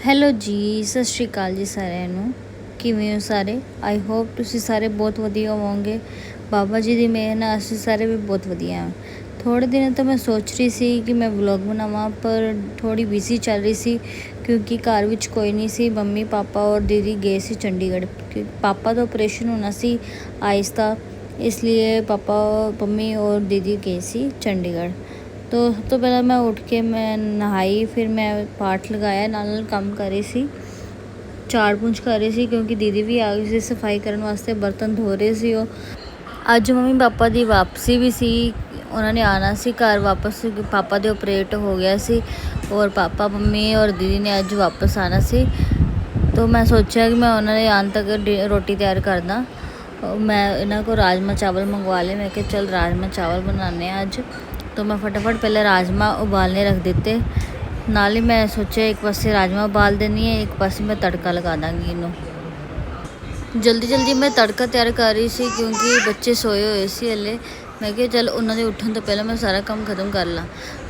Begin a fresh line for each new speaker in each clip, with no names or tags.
Hello ਜੀ, ਸਤਿ ਸ਼੍ਰੀ ਅਕਾਲ ਜੀ ਸਾਰਿਆਂ ਨੂੰ। ਕਿਵੇਂ ਹੋ ਸਾਰੇ? ਆਈ ਹੋਪ ਤੁਸੀਂ ਸਾਰੇ ਬਹੁਤ ਵਧੀਆ ਹੋਵੋਗੇ। ਬਾਬਾ ਜੀ ਦੀ ਮਿਹਰ ਨਾਲ ਅਸੀਂ ਸਾਰੇ ਵੀ ਬਹੁਤ ਵਧੀਆ ਹਾਂ। ਥੋੜ੍ਹੇ ਦਿਨ ਤੋਂ ਮੈਂ ਸੋਚ ਰਹੀ ਸੀ ਕਿ ਮੈਂ ਵਲੌਗ ਬਣਾਵਾਂ, ਪਰ ਥੋੜ੍ਹੀ ਬਿਜ਼ੀ ਚੱਲ ਰਹੀ ਸੀ ਕਿਉਂਕਿ ਘਰ ਵਿੱਚ ਕੋਈ ਨਹੀਂ ਸੀ। ਮੰਮੀ ਪਾਪਾ ਔਰ ਦੀਦੀ ਗਏ ਸੀ ਚੰਡੀਗੜ੍ਹ। ਪਾਪਾ ਦਾ ਆਪਰੇਸ਼ਨ ਹੋਣਾ ਸੀ ਆਈਸ ਦਾ, ਇਸ ਲਈ ਪਾਪਾ ਮੰਮੀ ਔਰ ਦੀਦੀ ਗਏ ਸੀ ਚੰਡੀਗੜ੍ਹ। तो सब तो पहला मैं उठ के मैं नहाई, फिर मैं पाठ लगाया, नाल काम कर रही सी, झाड़ पूंछ कर रही सी क्योंकि दीदी भी आ गई सी सफाई करने वास्ते, बर्तन धो रहे सी। अज मम्मी पापा की वापसी भी सी, उन्होंने आना सी घर वापस। पापा दे ऑपरेट हो गया सी और पापा मम्मी और दीदी ने अज वापस आना सी। तो मैं सोचा कि मैं उन्होंने आने तक रोटी तैयार कर दा। मैं इन्हों को राजमा चावल मंगवा ले, मैं चल राजमा चावल बनाने अज। तो मैं फटाफट पहले राजमा उबालने रख दिते, नाल ही मैं सोचा एक पासे राजमा उबाल देनी है, एक पासे मैं तड़का लगा दाँगी इनू। जल्दी जल्दी मैं तड़का तैयार कर रही थी क्योंकि बच्चे सोए हुए सी हले। मैं क्या चल उन्होंने उठने तो पहले मैं सारा काम खत्म कर ला,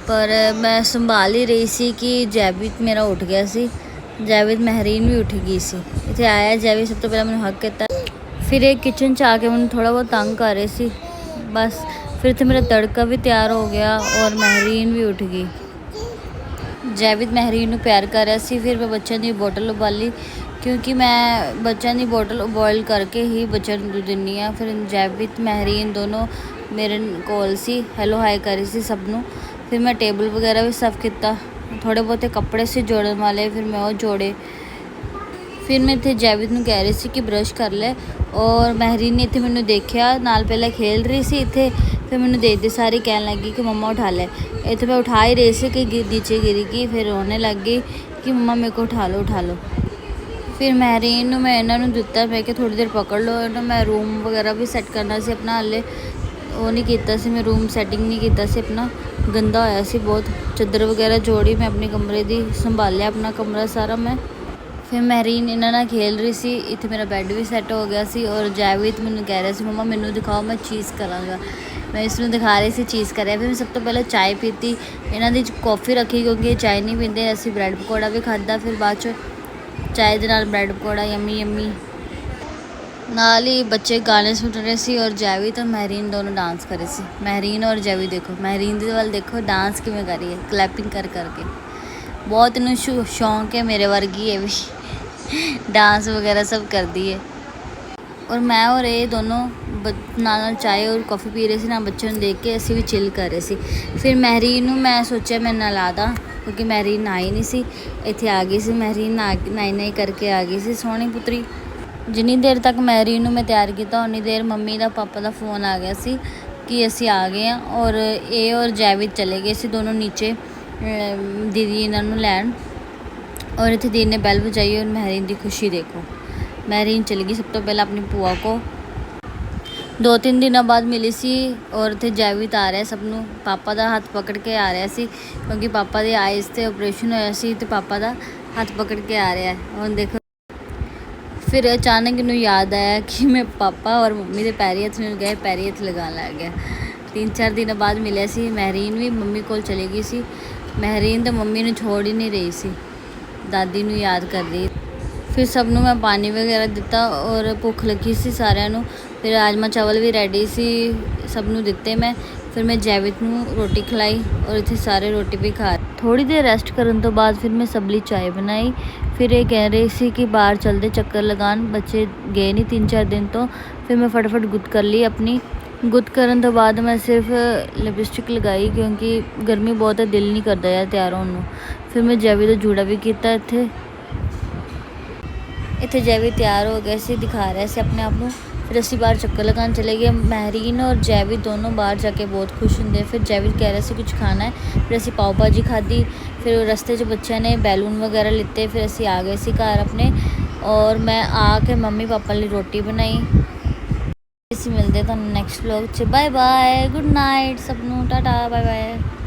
पर मैं संभाल ही रही सी कि जैविद मेरा उठ गया सी। जैविद महरीन भी उठ गई सी। इतने आया जैविद, सब तो पहले मैंने हक किया, फिर एक किचन च आके मैंने थोड़ा बहुत तंग कर रहे सी बस। फिर तो मेरा तड़का भी तैयार हो गया और महरीन भी उठ गई। जैविद महरीन प्यार कर रहा सी। फिर मैं बच्चों की बोतल उबाली क्योंकि मैं बच्चों की बोतल बॉयल करके ही बच्चों को दिनी हाँ। फिर जैविद महरीन दोनों मेरे कोल सी, हैलो हाय करी सी सबनों। फिर मैं टेबल वगैरह भी साफ किया, थोड़े बहुते कपड़े से जोड़न वाले फिर मैं वो जोड़े। फिर मैं इतने जैविद नूं कह रही सी कि ब्रश कर ले, और महरीन ने इतने मैंने देखा नाल पहले खेल रही सी इतने, फिर मैंने देखते सारी कह लगी कि मम्मा उठा ले। इतने मैं उठा ही रही सी कि नीचे गिरी गई, फिर रोने लग गई कि मम्मा मेरे को उठा लो उठा लो। फिर महरीन मैं इन्होंने दिता, मैं कि थोड़ी देर पकड़ लो इन्हों। मैं रूम वगैरह भी सैट करना से अपना, हले वो नहीं किया सी, मैं रूम सैटिंग नहीं किया सी अपना, गंदा होया सी बहुत। चादर वगैरह जोड़ी मैं अपने कमरे की, संभालिया अपना कमरा सारा मैं। फिर महरीन इन्होंने खेल रही सी, इतने मेरा बैड भी सैट हो गया सी। और जैविद मैंने कह रहा सी मम्मा मैनू दिखाओ मैं चीज़ कराँगा, मैं इसमें दिखा रही सी चीज़ कर। फिर मैं सब तो पहले चाय पीती, इन्हों की कॉफ़ी रखी क्योंकि चाय नहीं पीते। असी ब्रैड पकौड़ा भी खादा, फिर बाद चाय के नाल ब्रैड पकौड़ा यम्मी यम्मी। नाल ही बच्चे गाने सुन रहे सी और जैविद और महरीन दोनों डांस करे सी। महरीन और जैविद देखो, महरीन दी वाल देखो डांस किवें कर रही है, क्लैपिंग कर करके। बहुत इन्हूं शौक है मेरे वर्गी है भी डांस वगैरह सब कर दी है। और मैं और ये दोनों नाल चाय और कॉफ़ी पी रहे थे ना, बच्चों ने देख के असी भी चिल कर रहे थे। फिर महरीन मैं सोचा मैं नला दा क्योंकि महरीन नहाई नहीं सी, इतने आ गई सी महरीन नहाई नहाई करके आ गई सी सोहनी पुत्री। जिन्नी देर तक महरीन मैं तैयार किया उन्नी देर मम्मी का पापा का फ़ोन आ गया सी कि असी आ गए हैं। और ये और जैविद चले गए सी दोनों नीचे दीदी इन्हों लैन। और इतने दीदी ने बैल बजाई और महरीन की खुशी देखो। महरीन चली गई सब तो पहले अपनी भूआ को, 2-3 दिनों बाद मिली सी। और इतने जैविद आ रहा सबनों पापा का हाथ पकड़ के आ रहा सी क्योंकि पापा के आइस से ऑपरेशन होया सी, तो पापा का हाथ पकड़ के आ रहा है और देखो। फिर अचानक इन्हूं याद आया कि मैं पापा और मम्मी के पैरी हथ मिल गए, पैरी हथ लगा लग गया। 3-4 दिनों बाद मिले सी। महरीन भी मम्मी को चली गई सी। महरीन तो मम्मी ने छोड़ ही नहीं रही सी, दादी नूं याद कर रही। फिर सबनों मैं पानी वगैरह दिता और भुख लगी सी सारिਆਂ ਨੂੰ। फिर राजमा चावल भी रेडी सी, सबनों दिते मैं। फिर मैं जैविद नूं रोटी खिलाई और इतने सारे रोटी भी खा। थोड़ी देर रेस्ट करने तो बाद फिर मैं सबली चाय बनाई। फिर ये कह रही सी कि बाहर चलते चक्कर लगान, बच्चे गए नहीं 3-4 दिन तो। फिर मैं फटाफट गुद कर ली अपनी। गुद करने तो बाद मैं सिर्फ लिपस्टिक लगाई क्योंकि गर्मी बहुत है, दिल नहीं करता यार तैयार होने। फिर मैं जैविद का जूड़ा भी किया। इतने जैविद तैयार हो गए सी, दिखा रहे से अपने आप को। फिर असी बाहर चक्कर लगाने चले गए। महरीन और जैविद दोनों बाहर जाके बहुत खुश होंगे। फिर जैविद कह रहे थे कुछ खाना है, फिर असी पाव भाजी खाधी। फिर रस्ते बच्चों ने बैलून वगैरह लिते, फिर असी आ गए सी घर अपने। और मैं आके मम्मी पापा लिए रोटी बनाई। असी मिलते तुहानूं नैक्सट व्लॉग च। बाय बाय, गुड नाइट सबनों, टाटा बाय बाय।